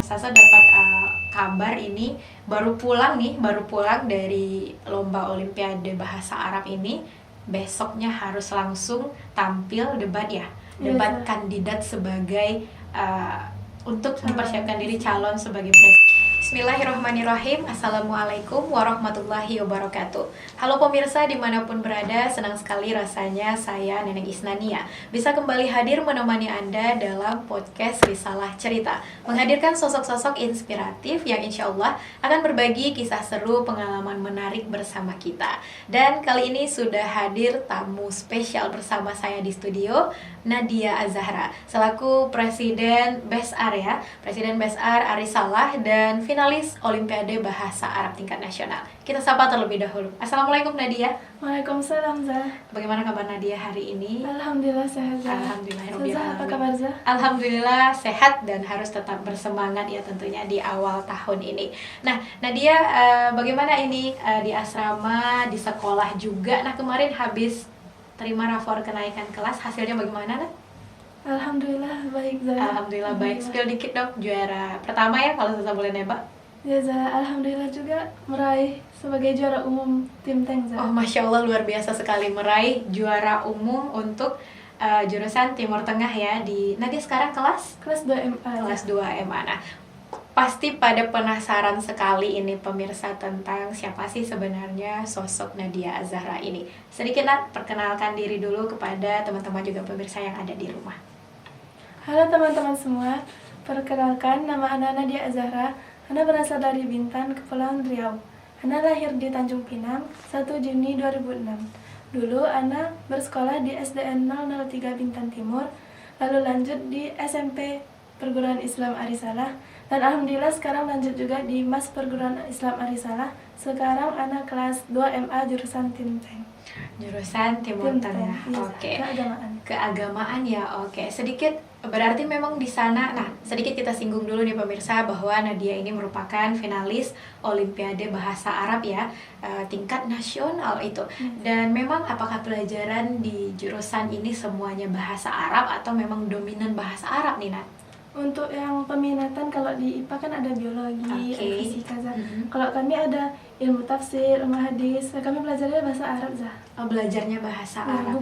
Sasa dapat kabar ini baru pulang dari lomba Olimpiade Bahasa Arab ini. Besoknya harus langsung tampil debat Yes, kandidat sebagai untuk Calon. mempersiapkan diri calon sebagai presiden. Bismillahirrahmanirrahim. Assalamualaikum warahmatullahi wabarakatuh. Halo pemirsa dimanapun berada, senang sekali rasanya saya Neneng Isnania bisa kembali hadir menemani Anda dalam podcast Risalah Cerita, menghadirkan sosok-sosok inspiratif yang insya Allah akan berbagi kisah seru, pengalaman menarik bersama kita. Dan kali ini sudah hadir tamu spesial bersama saya di studio, Nadia Azahra, selaku Presiden BESAR Presiden BESAR Arisalah dan finalis Olimpiade Bahasa Arab tingkat nasional. Kita sapa terlebih dahulu. Assalamualaikum Nadia. Waalaikumsalam, Zah. Bagaimana kabar Nadia hari ini? Alhamdulillah sehat, Zah. Alhamdulillah. Zah, apa kabar, Zah? Alhamdulillah sehat dan harus tetap bersemangat ya tentunya di awal tahun ini. Nah, Nadia, bagaimana ini di asrama, di sekolah juga? Nah, kemarin habis terima rapor kenaikan kelas, hasilnya bagaimana, Nat? Alhamdulillah baik, Zah. Alhamdulillah baik. Spill dikit dong, juara pertama ya kalau saya boleh nebak. Ya, Zah. Alhamdulillah juga meraih sebagai juara umum tim tank, Zah. Oh, Masya Allah, luar biasa sekali meraih juara umum untuk jurusan Timur Tengah ya. Nadia sekarang kelas 2 MA. kelas 2 MA. Nah, pasti pada penasaran sekali ini pemirsa tentang siapa sih sebenarnya sosok Nadia Azahra ini. Sedikit Nat, perkenalkan diri dulu kepada teman-teman juga pemirsa yang ada di rumah. Halo teman-teman semua, perkenalkan nama Ana Nadia Azahra. Ana berasal dari Bintan, Kepulauan Riau. Ana lahir di Tanjung Pinang 1 Juni 2006. Dulu Ana bersekolah di SDN 003 Bintan Timur, lalu lanjut di SMP Perguruan Islam Arisalah, dan alhamdulillah sekarang lanjut juga di MAS Perguruan Islam Arisalah. Sekarang Ana kelas 2 MA jurusan Tim Tank. Jurusan Timur Tim Tengah. Tank, iya, Oke. keagamaan. Keagamaan ya, oke. Sedikit berarti memang di sana. Nah, sedikit kita singgung dulu nih pemirsa bahwa Nadia ini merupakan finalis Olimpiade Bahasa Arab ya, tingkat nasional itu. Dan memang apakah pelajaran di jurusan ini semuanya bahasa Arab atau memang dominan bahasa Arab nih, Nat? Untuk yang peminatan kalau di IPA kan ada biologi, Oke. ada fisika, Zah. Mhm. Kalau kami ada ilmu tafsir, ilmu hadis. Kami belajarnya bahasa Arab, Zah. Oh, belajarnya bahasa Nah, Arab.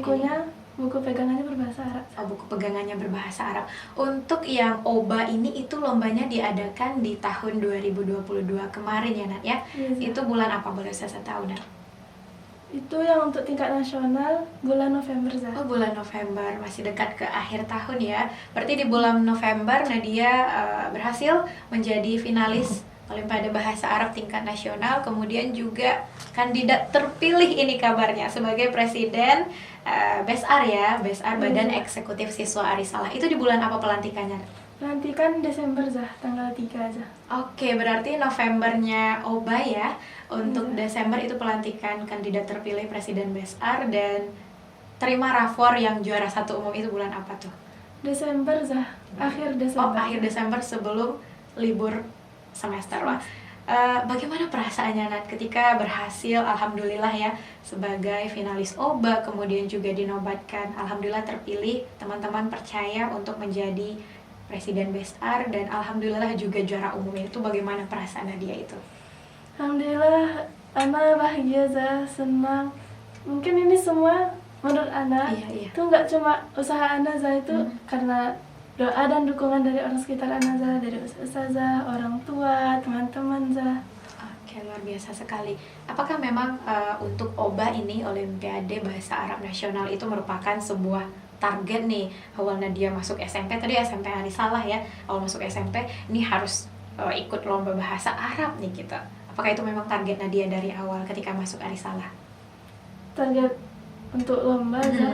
buku pegangannya berbahasa Arab. Oh, buku pegangannya berbahasa Arab. Untuk yang OBA ini itu lombanya diadakan di tahun 2022 kemarin ya, Nat ya. Iya, Zah. Itu bulan apa boleh saya tahu, Nat? Itu yang untuk tingkat nasional bulan November, Zah. Oh, bulan November, masih dekat ke akhir tahun ya. Berarti di bulan November Nadia berhasil menjadi finalis Olimpiade Bahasa Arab tingkat nasional, kemudian juga kandidat terpilih ini kabarnya sebagai presiden BESAR ya, BESAR Badan Eksekutif Siswa Arisalah. Itu di bulan apa pelantikannya? Pelantikan Desember, Zah, tanggal 3, Zah. Oke, berarti Novembernya OBA ya. Untuk Desember itu pelantikan kandidat terpilih presiden BESAR, dan terima rapor yang juara 1 umum itu bulan apa tuh? Desember, Zah. Akhir Oh, Desember. akhir Desember sebelum libur semester. Wah, bagaimana perasaannya Nat ketika berhasil, alhamdulillah ya, sebagai finalis OBA, kemudian juga dinobatkan, alhamdulillah terpilih, teman-teman percaya untuk menjadi presiden BESAR, dan alhamdulillah juga juara umum. Itu bagaimana perasaan Nadia itu? Alhamdulillah, Ana bahagia, Zah, senang. Mungkin ini semua menurut Ana Iya. itu nggak cuma usaha Ana, Zah, itu karena doa dan dukungan dari orang sekitar Ana, Zah, dari ustazah, orang tua, teman-teman, Zah. Oke, luar biasa sekali. Apakah memang untuk OBA ini, Olimpiade Bahasa Arab Nasional, itu merupakan sebuah target nih awal Nadia masuk SMP, tadi SMP Arisalah ya, awal masuk SMP ini harus ikut lomba bahasa Arab nih kita. Apakah itu memang target Nadia dari awal ketika masuk Arisalah? Target untuk lomba, Zah.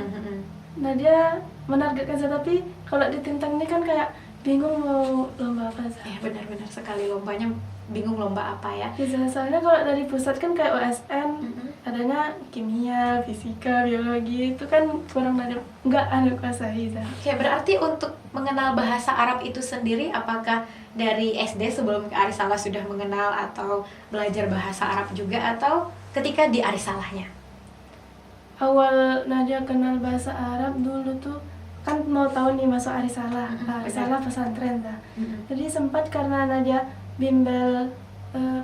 Nadia menargetkan, Zah, tapi kalau di tim tank ini kan kayak bingung mau lomba apa, Zah. Ya, benar-benar sekali, lombanya bingung lomba apa ya. Ya, Zah, soalnya kalau dari pusat kan kayak OSN, adanya kimia, fisika, biologi, itu kan kurang nggak Ana kuasai, Zah. Oke, berarti untuk mengenal bahasa Arab itu sendiri, apakah dari SD sebelum ke Arisalah sudah mengenal atau belajar bahasa Arab juga, atau ketika di Arisalahnya? Awal Nadia kenal bahasa Arab dulu tuh kan mau tahu nih masuk Arisalah, Benar. Arisalah pesantren dah. Mm-mm. Jadi sempat karena Nadia bimbel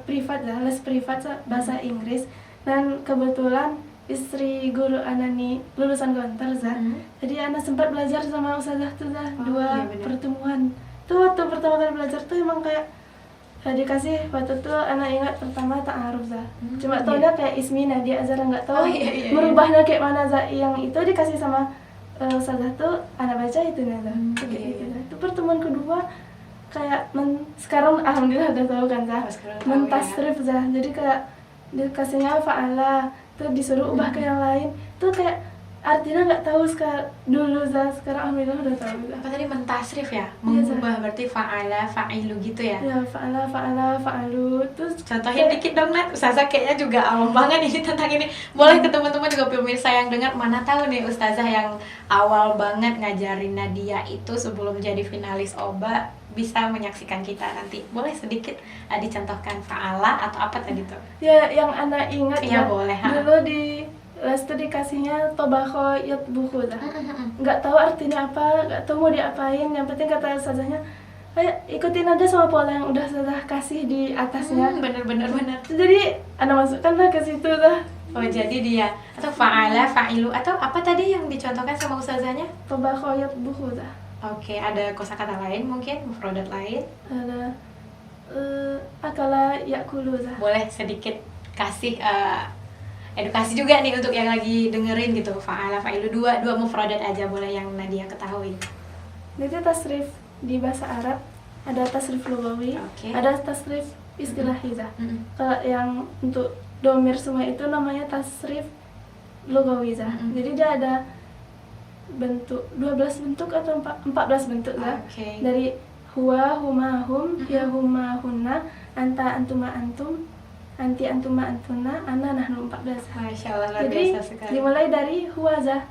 privat dah, les privat bahasa Inggris, dan kebetulan istri guru Ana nih lulusan Gontar dah. Jadi Ana sempat belajar sama ustazah tuh dah, Oh, dua iya benar. pertemuan. Tuh waktu pertama kali belajar tuh emang kayak dikasih waktu tuh Ana ingat pertama ta'aruf dah. Cuma iya. taunya kayak Ismi Nadia Azhar, nggak tahu Oh, iya. merubahnya kayak mana dah. Yang itu dikasih sama ustazah tuh Ana baca itu dah. Kayak iya, gitu iya. dah. Itu pertemuan kedua kayak sekarang alhamdulillah udah tahu kan dah. Oh, sekarang tahu ya. Mentasrif dah. Jadi kayak dikasihnya fa'ala, tuh disuruh ubah ke yang lain. Tuh kayak artinya nggak tahu dulu dah. Sekarang alhamdulillah udah tahu dah. Apa tadi mentasrif ya? Iya, Mengubah berarti fa'ala, fa'ilu gitu ya? Ya fa'ala, fa'alu. Terus Contohin dikit dong Nat, Ustazah kayaknya juga awam banget ini tentang ini. Boleh ke teman-teman juga pemirsa yang dengar, mana tahu nih Ustazah yang awal banget ngajarin Nadia itu sebelum jadi finalis OBA bisa menyaksikan kita nanti. Boleh sedikit dicontohkan fa'ala atau apa tadi tuh? ya yang anak ingat Iya, dah, boleh, ha. dulu di les tuh dikasihnya tobako yat buku dah. Nggak tahu artinya apa, nggak tahu mau diapain. Yang penting kata ustazahnya, ayo ikutin aja sama pola yang udah ustazah kasih di atasnya. Bener. Jadi anak masukkan lah ke situ dah. Oh jadi dia atau fa'ala, fa'ilu atau apa tadi yang dicontohkan sama ustazahnya? Tobako yat buku dah. Oke, ada kosakata lain mungkin, mufrodat lain. Ada akala yakulu dah. Boleh sedikit kasih edukasi juga nih untuk yang lagi dengerin gitu. Fa'ala, fa'ilu, dua mufrodat aja boleh yang Nadia ketahui. Jadi tasrif di bahasa Arab ada tasrif lugawi, Oke. ada tasrif istilahi dah. Mm-mm. Kalau yang untuk domir semua itu namanya tasrif lugawi dah. Jadi dia ada bentuk 12 bentuk atau 14 bentuk dah. Oke. Dari huwa, huma, hum, ya huma, hunna, anta, antuma, antum, anti, antuma, antuna, ana, nahnu, 14. Masya Allah, luar Jadi biasa sekali. dimulai dari huwa zah.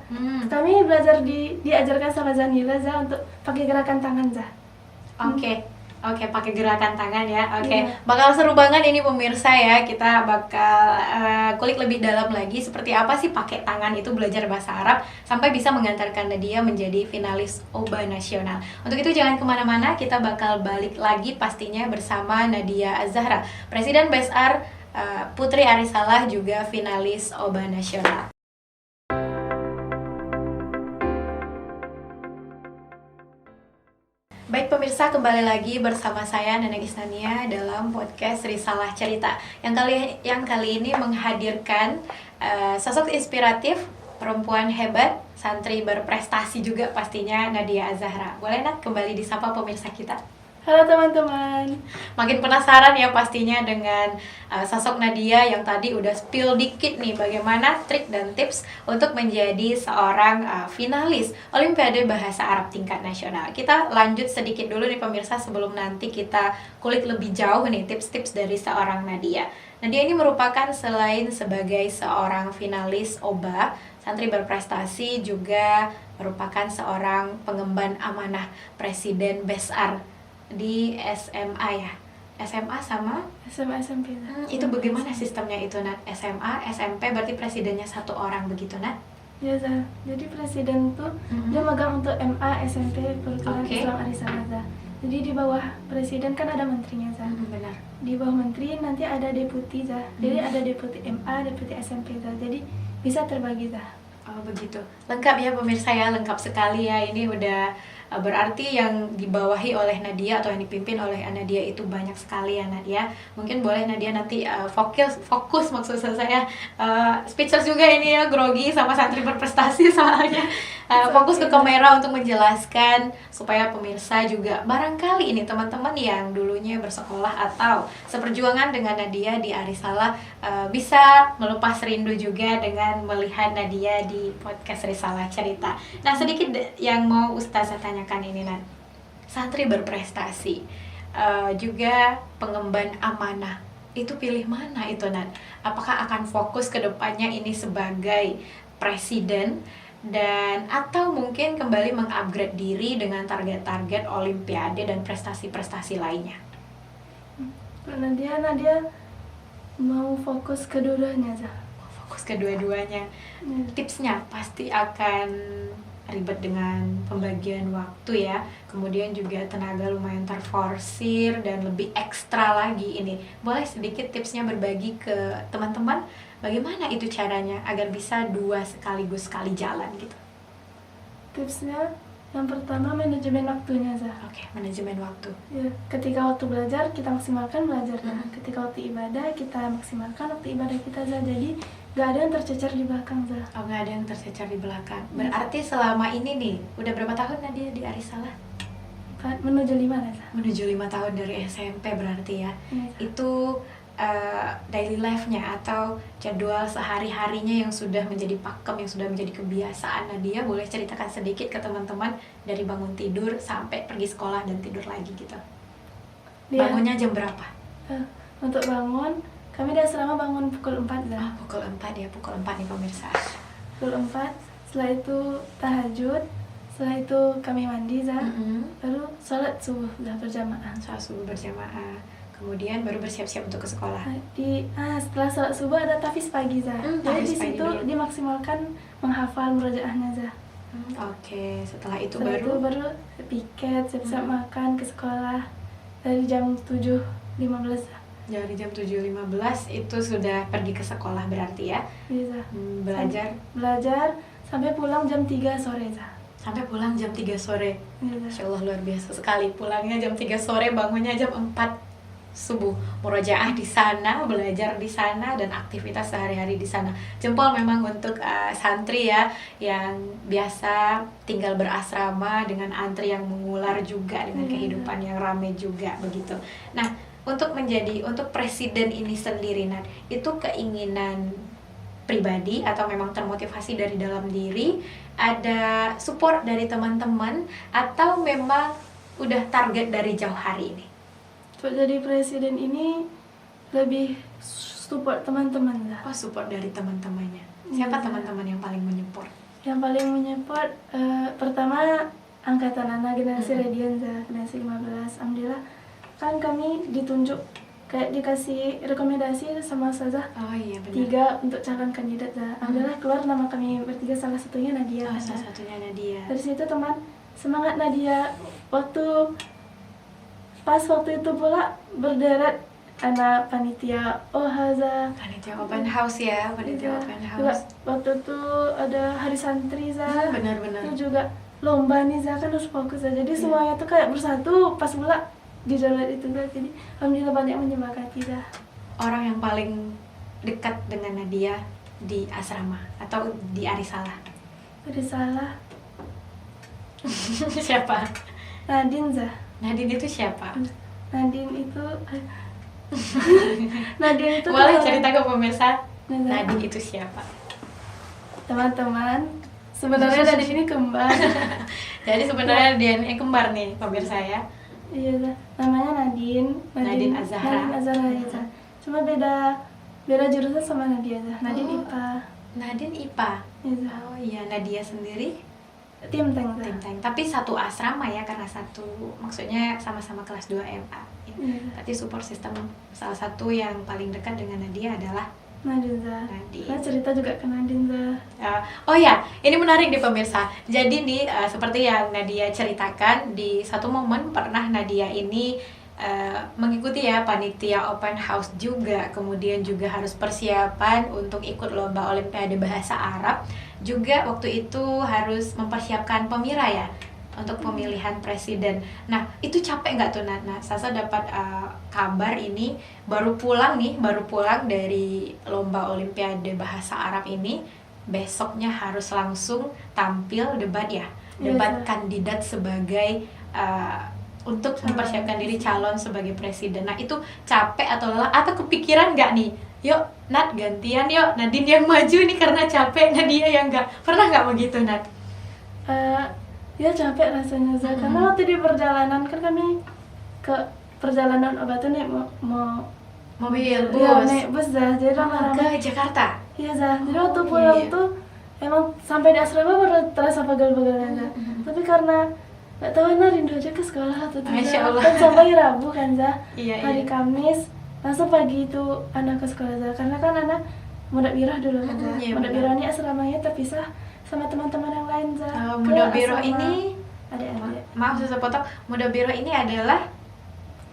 Kami belajar diajarkan sama Zanila zah untuk pakai gerakan tangan zah. Oke, pakai gerakan tangan ya. Oke, Iya. bakal seru banget ini pemirsa ya. Kita bakal kulik lebih dalam lagi seperti apa sih pakai tangan itu belajar bahasa Arab sampai bisa mengantarkan Nadia menjadi finalis OBA nasional. Untuk itu jangan kemana-mana, kita bakal balik lagi pastinya bersama Nadia Az-Zahra, Presiden Besar Putri Arisalah juga finalis OBA nasional. Baik pemirsa, kembali lagi bersama saya Neneng Isnania dalam podcast Risalah Cerita yang kali ini menghadirkan sosok inspiratif, perempuan hebat, santri berprestasi juga pastinya, Nadia Az-Zahra. Boleh Nat kembali disapa pemirsa kita? Halo teman-teman. Makin penasaran ya pastinya dengan sosok Nadia yang tadi udah spill dikit nih bagaimana trik dan tips untuk menjadi seorang finalis Olimpiade Bahasa Arab tingkat nasional. Kita lanjut sedikit dulu nih pemirsa sebelum nanti kita kulik lebih jauh nih tips-tips dari seorang Nadia. Nadia ini merupakan selain sebagai seorang finalis OBA, santri berprestasi, juga merupakan seorang pengemban amanah Presiden Besar di SMA ya. SMA sama SMA SMP dah. itu bagaimana sistemnya itu Nat? SMA, SMP berarti presidennya satu orang begitu Nat? Ya zah. Jadi presiden tuh dia magang untuk MA SMP Perguruan Oke. Islam Arisalah zah. Jadi di bawah presiden kan ada menterinya zah. Benar. Di bawah menteri nanti ada deputi zah. Jadi ada deputi MA, deputi SMP zah. Jadi bisa terbagi zah. Oh begitu. Lengkap ya pemirsa ya, lengkap sekali ya. Ini udah berarti yang dibawahi oleh Nadia atau yang dipimpin oleh Nadia itu banyak sekali ya Nadia. Mungkin boleh Nadia nanti fokus maksud saya speechless juga ini ya, grogi sama santri berprestasi soalnya. Fokus ke kamera untuk menjelaskan supaya pemirsa juga barangkali ini teman-teman yang dulunya bersekolah atau seperjuangan dengan Nadia di Arisalah bisa melepas rindu juga dengan melihat Nadia di podcast Risalah Cerita. Nah sedikit yang mau Ustazah tanyakan ini Nat, santri berprestasi juga pengemban amanah, itu pilih mana itu Nat? Apakah akan fokus ke depannya ini sebagai presiden dan atau mungkin kembali mengupgrade diri dengan target-target olimpiade dan prestasi-prestasi lainnya? Nadia mau fokus kedua-duanya zah. Fokus kedua-duanya. Tipsnya pasti akan ribet dengan pembagian waktu ya, kemudian juga tenaga lumayan terforsir dan lebih ekstra lagi ini. Boleh sedikit tipsnya berbagi ke teman-teman bagaimana itu caranya agar bisa dua sekaligus sekali jalan gitu? Tipsnya yang pertama manajemen waktunya Zah. Oke, manajemen waktu. Ya, ketika waktu belajar kita maksimalkan belajarnya. Ketika waktu ibadah kita maksimalkan waktu ibadah kita Zah. Jadi gak ada yang tercecer di belakang Zah. Oh, nggak ada yang tercecer di belakang. Berarti selama ini nih, udah berapa tahun Nadia di Arisalah? Menuju 5 lah Zah. Menuju 5 tahun dari SMP berarti ya. Iya, Zah. Itu daily life-nya atau jadwal sehari-harinya yang sudah menjadi pakem, yang sudah menjadi kebiasaan Nadia, boleh ceritakan sedikit ke teman-teman dari bangun tidur sampai pergi sekolah dan tidur lagi gitu. Bangunnya jam berapa? Untuk bangun, kami di asrama bangun pukul 4 Zah. Pukul 4 ya, pukul 4 nih pemirsa. Pukul 4, setelah itu tahajud, setelah itu kami mandi Zah. Baru sholat subuh Zah berjamaah. Sholat subuh berjamaah. Kemudian baru bersiap-siap untuk ke sekolah. Setelah sholat subuh ada tahfiz pagi Zah. Jadi tahfiz di pagi situ dulu. dimaksimalkan menghafal murojaahnya Zah. Oke, setelah itu Setelah itu baru baru piket, siap-siap makan ke sekolah dari jam 7.15 Zah. dari jam 7.15 itu sudah pergi ke sekolah berarti ya. Iya Zah. Belajar sampai pulang jam 3 sore Zah. sampai pulang jam 3 sore. Iya Zah. Masya Allah, luar biasa sekali. Pulangnya jam 3 sore, bangunnya jam 4 subuh, murojaah di sana, belajar di sana, dan aktivitas sehari-hari di sana. Jempol memang untuk santri ya, yang biasa tinggal berasrama dengan antri yang mengular juga, dengan kehidupan yang ramai juga begitu. Nah, untuk presiden ini sendiri, Nat, itu keinginan pribadi atau memang termotivasi dari dalam diri, ada support dari teman-teman, atau memang udah target dari jauh hari ini? Untuk jadi presiden ini lebih support teman-teman lah. Oh, support dari teman-temannya. Siapa teman-teman yang paling menyupport? Yang paling menyupport pertama angkatan anak generasi Radian Zah, generasi 15. Alhamdulillah kan kami ditunjuk kayak dikasih rekomendasi sama Ustazah Oh iya benar. 3 untuk calon kandidat Zah. Alhamdulillah keluar nama kami bertiga, salah satunya Nadia. Oh, salah satunya Nadia. Dari situ teman semangat Nadia pas waktu itu pula berderet anak panitia OHAZA. Panitia open house ya, panitia Iya. open Juga house. waktu itu ada hari santri Zah. Benar-benar. Itu juga lomba nih Zah, kan harus fokus Zah. Jadi semuanya tuh kayak bersatu pas pula di jalan itu Zah. Jadi alhamdulillah banyak menyemangati Zah. Orang yang paling dekat dengan Nadia di asrama atau di Arisalah? Tadi salah. Siapa? Nadine Zah. Nadine itu siapa? Nadine itu Nadine itu Boleh kalau- cerita ke pemirsa, Zah. Nadine itu siapa? Teman-teman, sebenarnya Nadine ini kembar. Jadi sebenarnya DNA kembar nih pemirsa ya. Iya Zah. Namanya Nadine. Nadine Azahra. Nadine Azahra ya Zah. Cuma beda jurusan sama Nadia Zah. Nadine IPA. Nadine IPA. Iya Zah. Oh iya, Nadia sendiri Tim Tank Zah. Tim Tank. Tapi satu asrama ya, karena maksudnya sama-sama kelas 2 MA. Iya Zah. Berarti support system salah satu yang paling dekat dengan Nadia adalah Nadine Zah. Nadine. Nah, cerita juga ke Nadine Zah. oh ya, ini menarik nih pemirsa. Jadi nih seperti yang Nadia ceritakan, di satu momen pernah Nadia ini mengikuti ya panitia open house juga, kemudian juga harus persiapan untuk ikut lomba olimpiade bahasa Arab. Juga waktu itu harus mempersiapkan pemira ya untuk pemilihan presiden. Nah, itu capek nggak tuh Nat? Nah, Sasa dapat kabar ini baru pulang dari lomba olimpiade bahasa Arab ini, besoknya harus langsung tampil debat ya, debat Iya, Zah. kandidat sebagai untuk mempersiapkan diri calon sebagai presiden. Nah, itu capek atau lelah atau kepikiran nggak nih? Yuk, Nat gantian yuk, Nadine yang maju nih karena capek, Nadia yang nggak. Pernah nggak begitu, Nat? Ya capek rasanya Zah. Karena waktu di perjalanan kan kami ke perjalanan obat tuh naik mau Mobil, bus. Iya, naik bus Zah. Jadi Oh, lama-lama. ke Jakarta. Iya Zah. Jadi Oh, waktu pulang iya. tuh emang sampai di asrama baru terasa pegel-pegelnya Zah. Tapi karena nggak tahu rindu aja ke sekolah atau tidak. Masya Allah. Kan sampai Rabu kan Zah. Iya, Hari iya. Kamis langsung pagi itu anak ke sekolah Zah. Karena kan anak Muda Birah dulu kan Zah. Iya, Muda benar. Birah ini asramanya terpisah sama teman-teman yang lain Za. Ke Mudabiro asrama. ini, Adik-adik maaf saya potong, Mudabiro ini adalah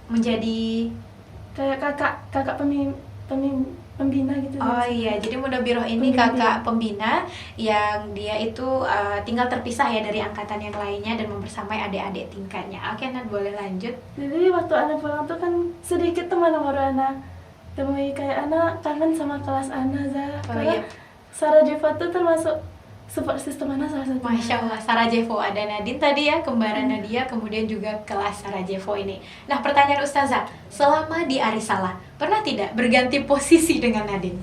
menjadi kayak kakak pembina gitu oh Za. iya, jadi Mudabiro ini Pembimbing. kakak pembina yang dia itu tinggal terpisah ya dari angkatan yang lainnya dan membersamai adik-adik tingkatnya. Oke, Nat, boleh lanjut. Jadi waktu anak pulang tuh kan sedikit teman yang baru anak temui, kayak anak kangen sama kelas anak Za. Oh, Karena iya. Sarajevo tuh termasuk support system anak salah satu. Masya Allah, Sarajevo. Ada Nadine tadi ya, kembaran Nadia, kemudian juga kelas Sarajevo ini. Nah, pertanyaan Ustazah, selama di Arisalah, pernah tidak berganti posisi dengan Nadine?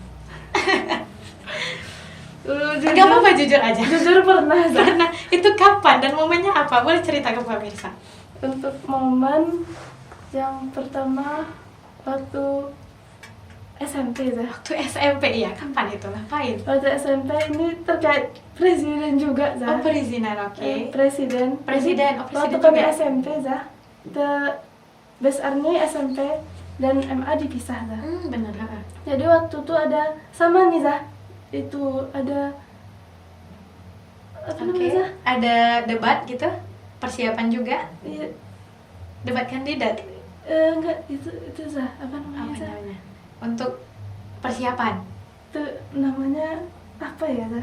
Jujur, Gak apa-apa, jujur aja. jujur pernah Za. Pernah. Itu kapan dan momennya apa? Boleh cerita ke pemirsa? Untuk momen yang pertama waktu SMP Za. Waktu SMP ya, kapan itu? Ngapain? Waktu SMP ini terkait presiden juga Za. Oh, perizinan, oke. Presiden. Presiden, oh, Jadi, waktu presiden kami juga. SMP Za, besarnya SMP dan MA dipisah Za. Bener. Ha. Jadi waktu itu ada sama nih Za, itu ada apa Oke, namanya Za? ada debat gitu? Persiapan juga? Iya, Debat kandidat? enggak itu Za, apa namanya Apa Za? namanya? Untuk persiapan? Itu namanya apa ya Za?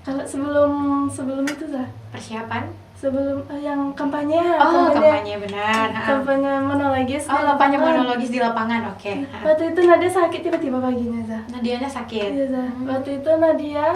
Kalau sebelum itu Za, Persiapan? sebelum yang kampanye, Oh, kampanye, benar. Ha. kampanye monologis. Oh, di kampanye lapangan. monologis di lapangan, oke. Ha. Waktu itu Nadia sakit tiba-tiba paginya Za. Nadianya sakit. Iya Za. Waktu itu Nadia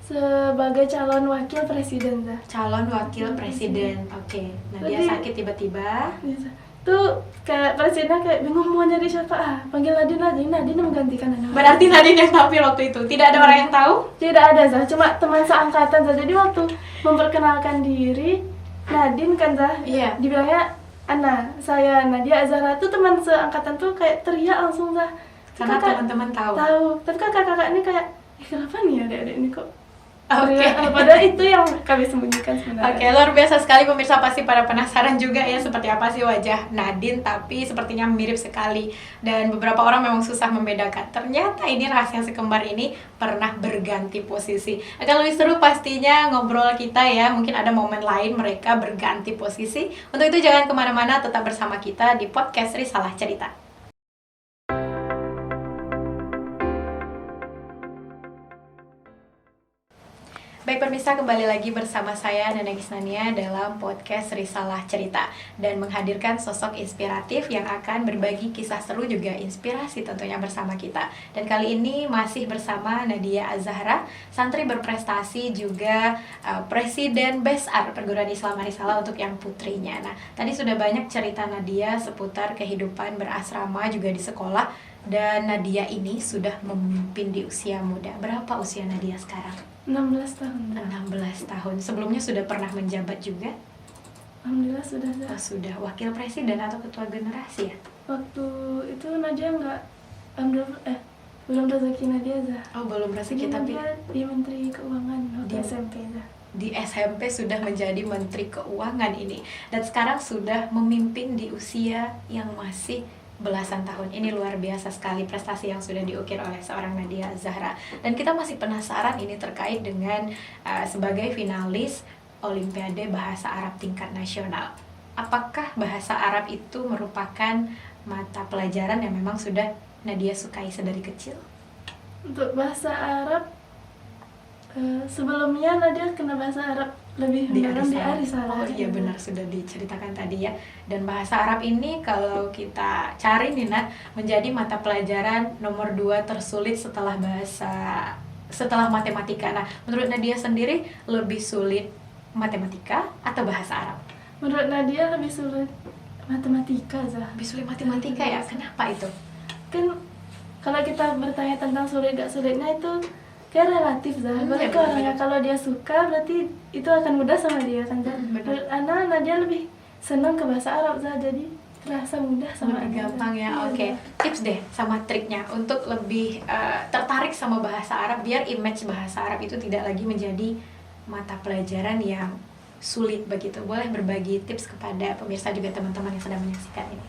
sebagai calon wakil presiden Za. Calon wakil presiden, oke. Nadia Jadi- sakit tiba-tiba. Iya, Za. Tuh kayak presidennya kayak bingung mau nyari siapa, panggil Nadine menggantikan anak. Berarti Nadine yang tampil waktu itu. Tidak ada orang yang tahu? Tidak ada Za, cuma teman seangkatan Za. Jadi waktu memperkenalkan diri Nadine kan Za, Iya. dibilangnya Ana, saya Nadia Azhara tuh teman seangkatan tuh kayak teriak langsung Za. Karena Kakak- teman-teman tahu. Tahu, tapi kan kakak-kakak ini kayak, kenapa nih adik-adik ini kok Oke. teriak? Padahal itu yang kami sembunyikan sebenarnya. Oke, luar biasa sekali pemirsa, pasti pada penasaran juga ya seperti apa sih wajah Nadine, tapi sepertinya mirip sekali dan beberapa orang memang susah membedakan. Ternyata ini rahasia si kembar ini pernah berganti posisi. Akan lebih seru pastinya ngobrol kita ya, mungkin ada momen lain mereka berganti posisi. Untuk itu jangan kemana-mana, tetap bersama kita di podcast Risalah Cerita. Baik pemirsa, kembali lagi bersama saya Nana Gisnania dalam podcast Risalah Cerita dan menghadirkan sosok inspiratif yang akan berbagi kisah seru juga inspirasi tentunya bersama kita. Dan kali ini masih bersama Nadia Azhara, santri berprestasi juga Presiden Besar Perguruan Islam Arisalah untuk yang putrinya. Nah, tadi sudah banyak cerita Nadia seputar kehidupan berasrama juga di sekolah, dan Nadia ini sudah memimpin di usia muda. Berapa usia Nadia sekarang? 16 tahun. 16 tahun. Sebelumnya sudah pernah menjabat juga? Alhamdulillah sudah Za. Oh, sudah. Wakil presiden atau ketua generasi ya? Waktu itu Nadia nggak, alhamdulillah, belum rezeki Nadia Za. Oh, belum rezeki, Jadi tapi Nadia di Menteri Keuangan waktu Di- SMP Za. di SMP sudah menjadi Menteri Keuangan ini. Dan sekarang sudah memimpin di usia yang masih belasan tahun. Ini luar biasa sekali prestasi yang sudah diukir oleh seorang Nadia Zahra. Dan kita masih penasaran ini terkait dengan sebagai finalis Olimpiade Bahasa Arab tingkat nasional. Apakah bahasa Arab itu merupakan mata pelajaran yang memang sudah Nadia sukai sedari kecil? Untuk bahasa Arab, sebelumnya Nadia kena bahasa Arab lebih mendalam di Arisalah. Oh iya, benar, sudah diceritakan tadi ya. Dan bahasa Arab ini kalau kita cari nih Nat, menjadi mata pelajaran nomor 2 tersulit setelah matematika. Nah, menurut Nadia sendiri lebih sulit matematika atau bahasa Arab? Menurut Nadia lebih sulit matematika Za. Lebih sulit matematika ya? Kenapa itu? Kan kalau kita bertanya tentang sulit gak sulitnya itu kayak relatif Za. Iya, Berarti benar. orangnya kalau dia suka berarti itu akan mudah sama dia kan Za. Benar. Menurut Ana, Nadia lebih senang ke bahasa Arab Za. Jadi terasa mudah sama Lebih Ana, Za. gampang ya, Iya, oke. Za. Tips deh sama triknya untuk lebih tertarik sama bahasa Arab biar image bahasa Arab itu tidak lagi menjadi mata pelajaran yang sulit begitu. Boleh berbagi tips kepada pemirsa juga teman-teman yang sedang menyaksikan ini.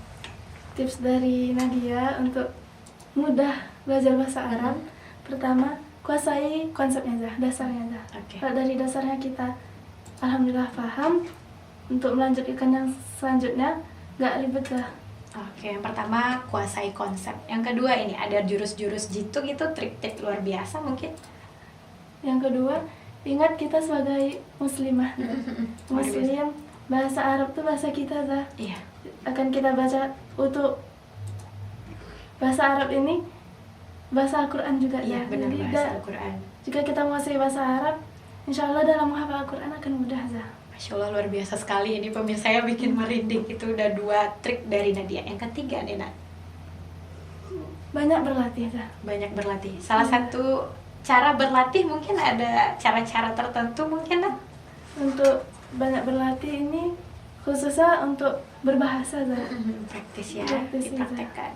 Tips dari Nadia untuk mudah belajar bahasa Arab, pertama kuasai konsepnya Zah, dasarnya Zah. Oke. Kalau dari dasarnya kita alhamdulillah paham, untuk melanjutkan yang selanjutnya nggak ribet Zah. Oke, yang pertama kuasai konsep. Yang kedua ini ada jurus-jurus jitu gitu, trik-trik luar biasa mungkin. Yang kedua, ingat kita sebagai muslimah. Muslim, bahasa Arab tuh bahasa kita Zah. Iya. Akan kita baca untuk bahasa Arab ini bahasa Al-Quran juga Iya, Zah. benar, Jadi bahasa Al-Quran. jika kita menguasai bahasa Arab, insya Allah dalam menghafal Al-Quran akan mudah Zah. Masya Allah, luar biasa sekali ini pemirsa, saya bikin merinding. Itu udah 2 trik dari Nadia. Yang ketiga nih Nak, Banyak berlatih Zah. banyak berlatih. Salah satu cara berlatih mungkin ada cara-cara tertentu mungkin Nak? Untuk banyak berlatih ini khususnya untuk berbahasa Zah. Praktis ya, Praktis, ya. dipraktekkan.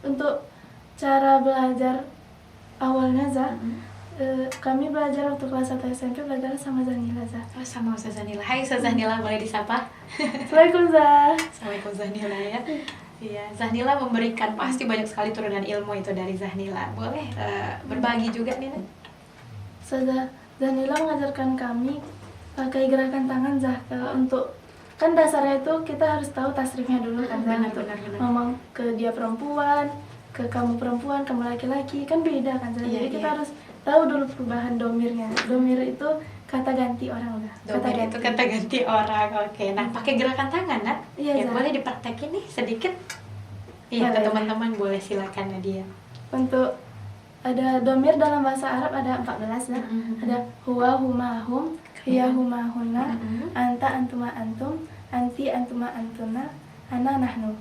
Untuk cara belajar awalnya Zah, kami belajar waktu kelas 1 SMP belajar sama Zanila Zah. Oh, sama Ustazah Nila. Hai Ustazah Nila, boleh disapa? Assalamualaikum Zah. Assalamualaikum Zahnila ya. Iya, Zahnila memberikan pasti banyak sekali turunan ilmu itu dari Zahnila. Boleh berbagi juga nih Nak? Ustazah Zanila mengajarkan kami pakai gerakan tangan Zah. Untuk kan dasarnya itu kita harus tahu tasrifnya dulu kan Zah. Untuk Benar. ngomong ke dia perempuan, ke kamu perempuan, kamu laki-laki, kan beda kan Zah. Iya, Jadi kita iya. harus tahu dulu perubahan domirnya. Domir itu kata ganti orang Zah. Domir itu kata ganti orang. Oke, nah pakai gerakan tangan Nak? Iya, Ya, Zah. boleh dipraktekin nih sedikit. Iya, ke Boleh. teman-teman boleh, silakan Nadia. Untuk ada domir dalam bahasa Arab ada 14 Zah. Ada huwa, huma, hum, hiya, huma, huna, anta, antuma, antum, anti, antuma, antuna, ana, nahnu.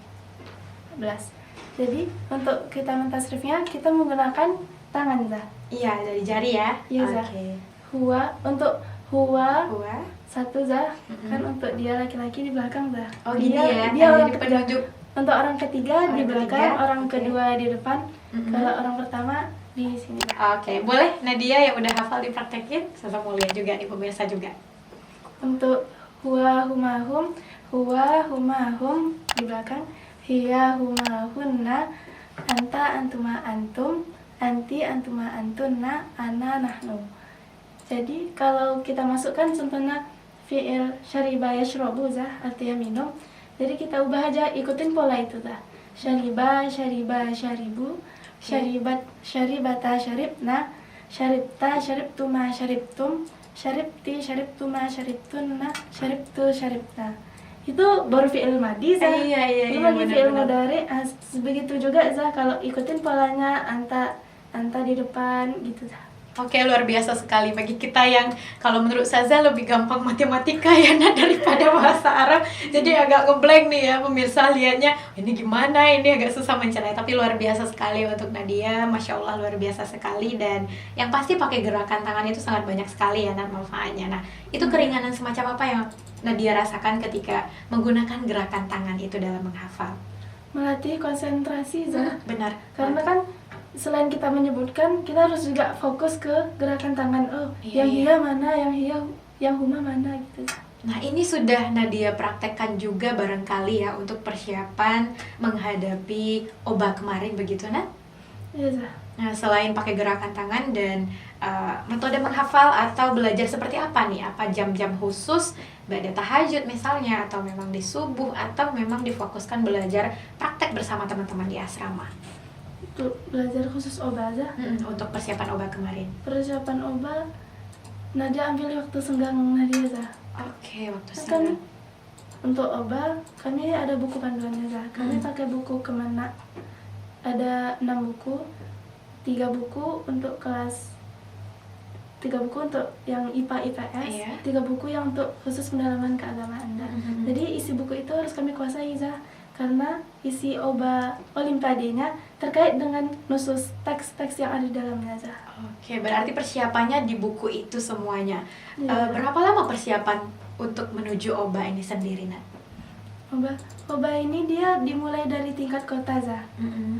14. Jadi untuk kita mentasrifnya kita menggunakan tangan Zah. Iya, dari jari ya. Iya, Zah. Oke. Huwa, untuk huwa Huwa. satu Zah, kan untuk dia laki-laki di belakang Zah. Oh, gini ya. Dia orang Jadi ketiga. penunjuk. Untuk orang ketiga Orang di belakang, ketiga, orang oke. kedua di depan. Kalau orang pertama di sini Zah. Oke, boleh Nadia yang udah hafal dipraktekin. Saya mau lihat juga nih pemirsa juga. Untuk huwa, huma, hum, huwa, huma, hum di belakang, hiya, huma, hunna, anta, antuma, antum, anti, antuma, antuna, ana, nahnu. Jadi kalau kita masukkan contohnya fi'il syariba yashrabu Zah, artinya minum. Jadi kita ubah aja, ikutin pola itu Zah. Syariba, syariba, syaribu, syaribat, syaribata, syaribna, syaribta, syaribtuma, syaribtum, syaribti, syaribtuma, syaribtunna, syaribtu, syaribna. Itu baru fi'il madi Zah. Iya, Belum lagi fi'il benar-benar. mudhari. Begitu juga Zah, kalau ikutin polanya anta di depan gitu Zah. Oke, luar biasa sekali bagi kita yang kalau menurut Saza lebih gampang matematika ya Nak, daripada bahasa Arab. Jadi agak ngeblank nih ya pemirsa lihatnya, ini gimana, ini agak susah mencerna. Tapi luar biasa sekali untuk Nadia, Masya Allah luar biasa sekali. Dan yang pasti pakai gerakan tangan itu sangat banyak sekali ya Nak manfaatnya. Nah, itu keringanan semacam apa yang Nadia rasakan ketika menggunakan gerakan tangan itu dalam menghafal? Melatih konsentrasi Zah. Benar. Karena kan selain kita menyebutkan, kita harus juga fokus ke gerakan tangan. Oh, Iya, yang iya. hiya mana, yang huma mana gitu. Nah, ini sudah Nadia praktekkan juga barangkali ya untuk persiapan menghadapi OBA kemarin begitu, Nak? Iya Zah. Nah, selain pakai gerakan tangan dan metode menghafal atau belajar seperti apa nih? Apa jam-jam khusus, ba'da tahajud misalnya, atau memang di subuh, atau memang difokuskan belajar praktek bersama teman-teman di asrama? Untuk belajar khusus oba Zah. Untuk persiapan OBA kemarin. Persiapan oba, Nadia ambil waktu senggang Nadia Zah. Oke, waktu Kan singkat. untuk oba, kami ada buku panduannya Zah. Kami pakai buku Kemena. Ada 6 buku, 3 buku untuk kelas, 3 buku untuk yang IPA IPS, Iya. 3 buku yang untuk khusus pendalaman keagamaan Zah. Jadi isi buku itu harus kami kuasai Zah, karena isi oba olimpiadenya terkait dengan nusus teks-teks yang ada di dalamnya Zah. Oke, berarti persiapannya di buku itu semuanya. Iya. Berapa lama persiapan untuk menuju OBA ini sendiri, Nak? Oba ini dia dimulai dari tingkat kota Zah.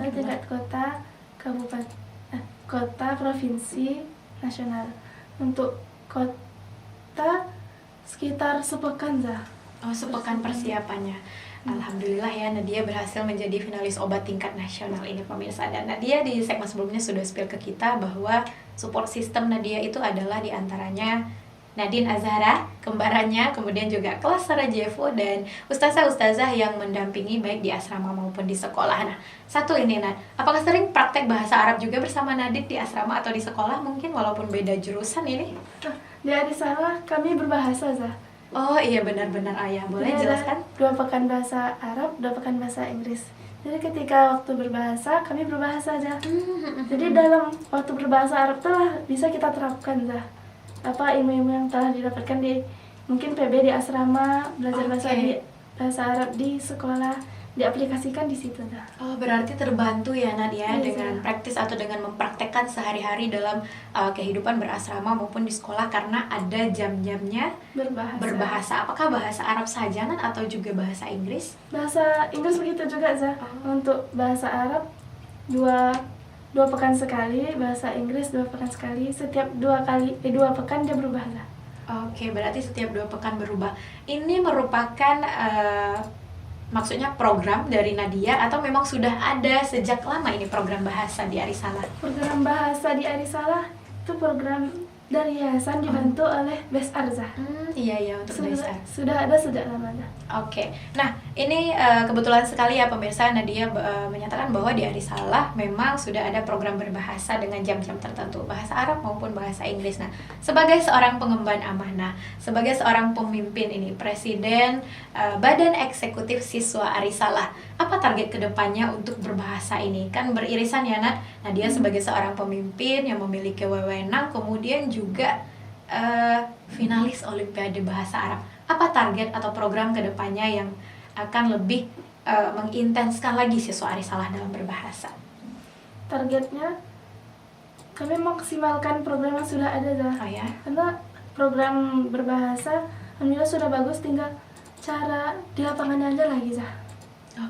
Dari tingkat kota, kabupaten, kota, provinsi, nasional. Untuk kota sekitar sepekan Zah. Oh, sepekan persiapannya. Alhamdulillah ya, Nadia berhasil menjadi finalis obat tingkat nasional ini pemirsa. Dan Nadia di segmen sebelumnya sudah spill ke kita bahwa support system Nadia itu adalah diantaranya Nadine Azhara, kembarannya, kemudian juga kelas Sarajevo, dan ustazah-ustazah yang mendampingi baik di asrama maupun di sekolah. Nah, satu ini Nad, apakah sering praktek bahasa Arab juga bersama Nadine di asrama atau di sekolah mungkin walaupun beda jurusan ini? Nah, di Arisala kami berbahasa, Zah. Oh iya, benar-benar Ayah, boleh Jadi ada jelaskan? 2 pekan bahasa Arab, 2 pekan bahasa Inggris. Jadi ketika waktu berbahasa, kami berbahasa aja. Jadi dalam waktu berbahasa Arab telah bisa kita terapkan, Zah, apa ilmu-ilmu yang telah didapatkan di mungkin PB di asrama, belajar bahasa Arab di sekolah, diaplikasikan di situ, Zah. Oh, berarti terbantu ya Nadia Iya, dengan praktis atau dengan mempraktekkan sehari-hari dalam kehidupan berasrama maupun di sekolah karena ada jam-jamnya berbahasa. Apakah bahasa Arab saja Nat atau juga bahasa Inggris? Bahasa Inggris begitu juga, Zah. Untuk bahasa Arab 2 pekan sekali, bahasa Inggris 2 pekan sekali. Setiap 2 pekan dia berubah, Zah. Oke, berarti setiap 2 pekan berubah. Ini merupakan maksudnya program dari Nadia atau memang sudah ada sejak lama ini program bahasa di Arisala? Program bahasa di Arisala itu program dari yayasan dibantu oleh Besar, Zah. Iya untuk Besar. Sudah ada sejak lama, Zah. Oke, nah ini kebetulan sekali ya pemirsa, Nadia menyatakan bahwa di Arisala memang sudah ada program berbahasa dengan jam-jam tertentu, bahasa Arab maupun bahasa Inggris. Nah, sebagai seorang pengemban amanah, sebagai seorang pemimpin ini, Presiden Badan Eksekutif Siswa Arisala, apa target kedepannya untuk berbahasa ini? Kan beririsan ya Nat, Nadia sebagai seorang pemimpin yang memiliki wewenang, kemudian juga finalis Olimpiade Bahasa Arab. Apa target atau program kedepannya yang akan lebih mengintenskan lagi siswa Arisalah dalam berbahasa? Targetnya kami maksimalkan program yang sudah ada, Zah. Oh ya? Karena program berbahasa alhamdulillah sudah bagus, tinggal cara di lapangannya aja lagi, Zah.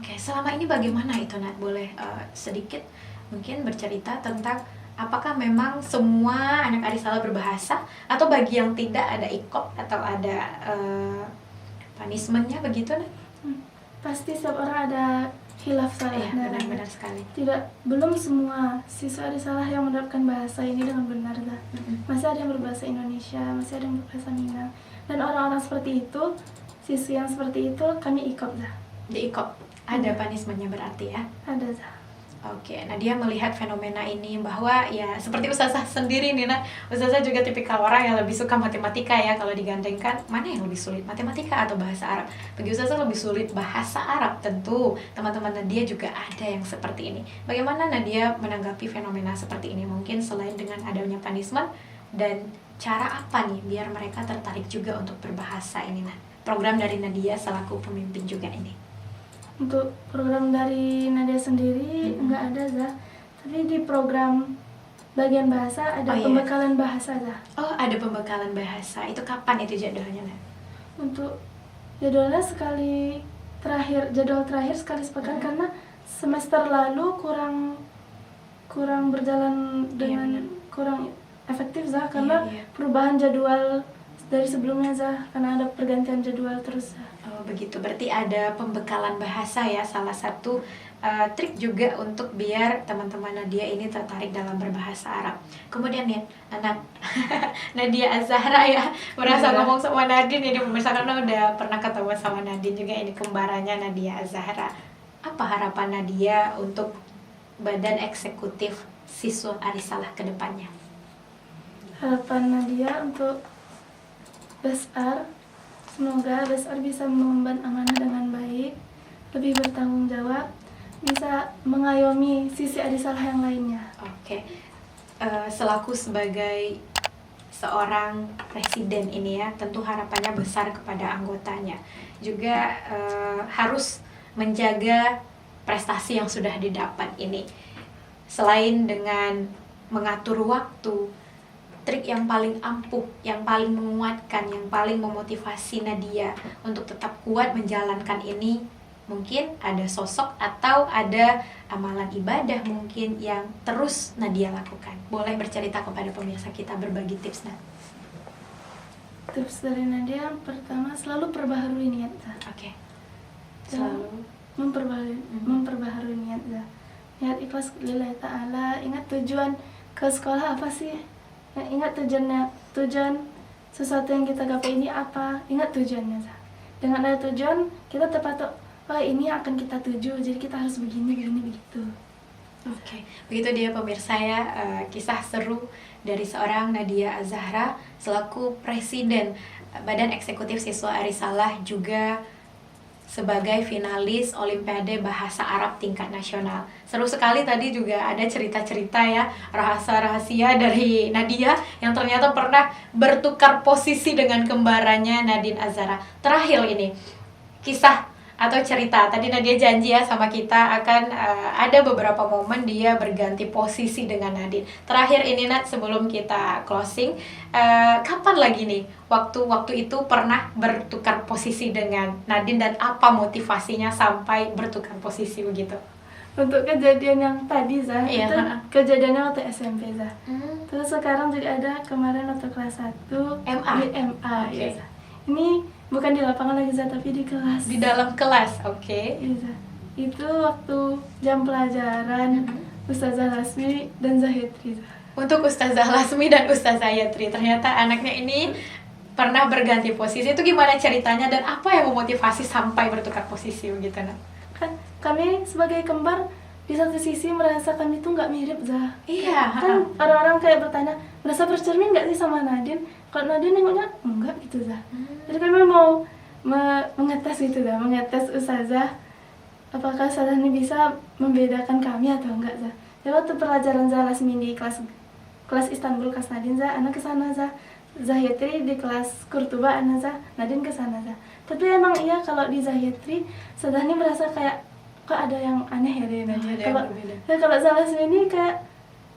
Oke, selama ini bagaimana itu Nat? Boleh sedikit mungkin bercerita tentang apakah memang semua anak Arisala berbahasa atau bagi yang tidak ada ikop atau ada punishment-nya begitu Nat? Pasti setiap orang ada khilaf salah. Iya, benar-benar sekali. Belum semua siswa Arisala yang menerapkan bahasa ini dengan benar, Zah. Masih ada yang berbahasa Indonesia, masih ada yang berbahasa Minang. Dan orang-orang seperti itu, siswa yang seperti itu kami ikop, Zah. Di ikop ada punishment-nya berarti ya? Ada, Zah. Oke, nah dia melihat fenomena ini bahwa ya seperti Ustazah sendiri nih, nah Ustazah juga tipikal orang yang lebih suka matematika ya. Kalau digandengkan, mana yang lebih sulit, matematika atau bahasa Arab? Bagi Ustazah lebih sulit bahasa Arab tentu. Teman-teman Nadia juga ada yang seperti ini. Bagaimana Nadia menanggapi fenomena seperti ini? Mungkin selain dengan adanya punishment, dan cara apa nih biar mereka tertarik juga untuk berbahasa ini? Nah, program dari Nadia selaku pemimpin juga ini. Untuk program dari Nadia sendiri enggak ada, Zah. Tapi di program bagian bahasa ada pembekalan bahasa, Zah. Oh, ada pembekalan bahasa. Itu kapan itu jadwalnya, Nak? Untuk jadwalnya jadwal terakhir sekali sepekan karena semester lalu kurang berjalan dengan kurang efektif, Zah, karena perubahan jadwal dari sebelumnya, Zah, karena ada pergantian jadwal terus, Zah. Oh begitu, berarti ada pembekalan bahasa ya, salah satu trik juga untuk biar teman-teman Nadia ini tertarik dalam berbahasa Arab. Kemudian nih, anak Nadia Azhara ya, merasa ngomong sama Nadine ini, pemirsa, karena udah pernah ketemu sama Nadine juga, ini kembarannya Nadia Azhara. Apa harapan Nadia untuk Badan Eksekutif Siswa Arisalah ke depannya? Harapan Nadia untuk Besar, semoga Besar bisa mengemban amanah dengan baik, lebih bertanggung jawab, bisa mengayomi sisi Arisalah yang lainnya. Oke, selaku sebagai seorang presiden ini ya, tentu harapannya besar kepada anggotanya. Juga harus menjaga prestasi yang sudah didapat ini. Selain dengan mengatur waktu, trik yang paling ampuh, yang paling menguatkan, yang paling memotivasi Nadia untuk tetap kuat menjalankan ini, mungkin ada sosok atau ada amalan ibadah mungkin yang terus Nadia lakukan. Boleh bercerita kepada pemirsa kita, berbagi tips, Nat? Tips dari Nadia yang pertama, selalu perbaharui niat. Oke. Selalu memperbaharui niat Zah. Niat ikhlas lillahi ta'ala. Ingat tujuan ke sekolah apa sih? Ingat tujuan sesuatu yang kita gapai ini apa? Ingat tujuannya Zah. Dengan ada tujuan kita terpatok, oh ini yang akan kita tuju, jadi kita harus begini begitu. Oke, begitu dia pemirsa ya, kisah seru dari seorang Nadia Az-Zahra selaku Presiden Badan Eksekutif Siswa Arisalah, juga sebagai finalis Olimpiade Bahasa Arab tingkat nasional. Seru sekali tadi juga ada cerita-cerita ya, rahasia-rahasia dari Nadia yang ternyata pernah bertukar posisi dengan kembarannya Nadine Az-Zahra. Terakhir ini, kisah atau cerita, tadi Nadia janji ya sama kita akan ada beberapa momen dia berganti posisi dengan Nadine. Terakhir ini Nat, sebelum kita closing, kapan lagi nih waktu itu pernah bertukar posisi dengan Nadine dan apa motivasinya sampai bertukar posisi begitu? Untuk kejadian yang tadi Zah, Iya. itu kejadiannya waktu SMP Zah. Terus sekarang juga ada kemarin waktu kelas 1 MA? di MA. Oke. Iya, Zah. Ini bukan di lapangan lagi Zah, tapi di kelas. Di dalam kelas, oke. Iya, Zah. Itu waktu jam pelajaran Ustazah Lasmi dan Zahitri Zah. Untuk Ustazah Lasmi dan Ustazah Yatri, ternyata anaknya ini pernah berganti posisi. Itu gimana ceritanya dan apa yang memotivasi sampai bertukar posisi begitu Nat? Kan kami sebagai kembar di satu sisi merasa kami tuh nggak mirip Zah. Iya. Kan orang-orang kayak bertanya, merasa bercermin nggak sih sama Nadine? Kalau Nadine nengoknya enggak gitu Zah. Jadi kami mau mengetes gitu Zah, mengetes Ustazah apakah Ustazah ini bisa membedakan kami atau enggak Zah. Jadi waktu pelajaran Zah Lasmi di kelas Istanbul kelas Nadine Zah, anak kesana Zah. Zahitri di kelas Kurtuba, anak Zah, Nadine kesana Zah. Tapi emang iya kalau di Zahitri, Ustazah ini merasa kayak kok ada yang aneh ya deh Nadia. Ada yang Kalau berbeda. kalau Zah Lasmi ini kayak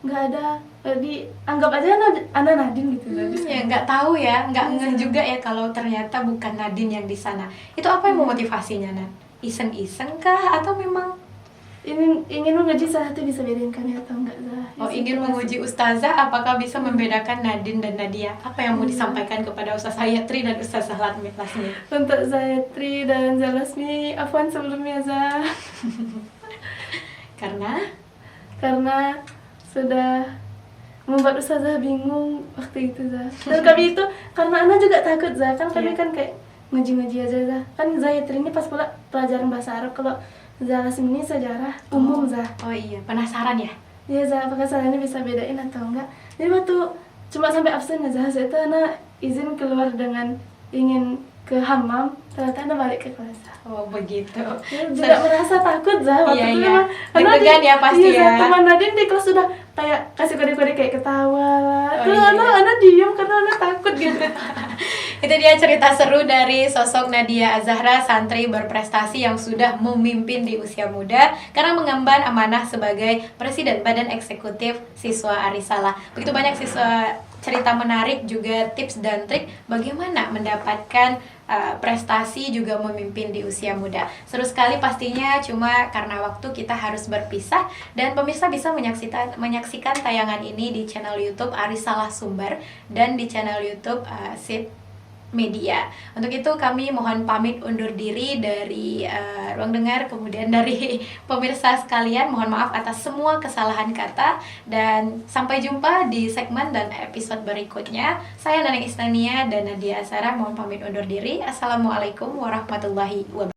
nggak ada, dianggap aja anak Nadine gitu Zah. Ya nggak tahu ya, nggak ngeh juga ya kalau ternyata bukan Nadine yang di sana. Itu apa yang memotivasinya Nat? Iseng-iseng kah atau memang ingin menguji salah satu bisa bedain kami atau enggak Zah. ingin menguji Ustazah apakah bisa membedakan Nadine dan Nadia? Apa yang mau disampaikan kepada Ustazah Yatri dan Ustazah Lasmi? Untuk Zahitri dan Zah Lasmi, afwan sebelumnya Zah. Karena sudah membuat Ustazah bingung waktu itu Zah. Dan kami itu karena Ana juga takut Zah, kan kami Iya. kan kayak ngaji-ngaji aja Zah. Kan Zahitri ini pas pula pelajaran bahasa Arab, kalau Zah Lasmi ini sejarah umum Zah. Oh iya, penasaran ya? Iya Zah, apakah Zah ini bisa bedain atau enggak? Jadi waktu cuma sampai absen ya Zah, itu Ana izin keluar dengan ingin ke hammam, ternyata Ana balik ke kelas Zah. Oh begitu. Ya, tidak merasa takut Zah waktu Iya, itu iya. memang Deg-degan ya pasti iya, Zah, ya. teman Nadine di kelas sudah kayak kasih kode-kode kayak ketawa lah. Oh, Terus iya. Ana diam karena Ana takut gitu. Itu dia cerita seru dari sosok Nadia Az-Zahra, santri berprestasi yang sudah memimpin di usia muda karena mengemban amanah sebagai Presiden Badan Eksekutif Siswa Arisalah. Begitu banyak siswa cerita menarik, juga tips dan trik bagaimana mendapatkan prestasi juga memimpin di usia muda. Seru sekali pastinya, cuma karena waktu kita harus berpisah. Dan pemirsa bisa menyaksikan tayangan ini di channel YouTube Arisalah Sumber dan di channel YouTube Sid Media. Untuk itu kami mohon pamit undur diri dari ruang dengar, kemudian dari pemirsa sekalian. Mohon maaf atas semua kesalahan kata dan sampai jumpa di segmen dan episode berikutnya. Saya Neneng Isnania dan Nadia Az-Zahra mohon pamit undur diri. Assalamualaikum warahmatullahi wabarakatuh.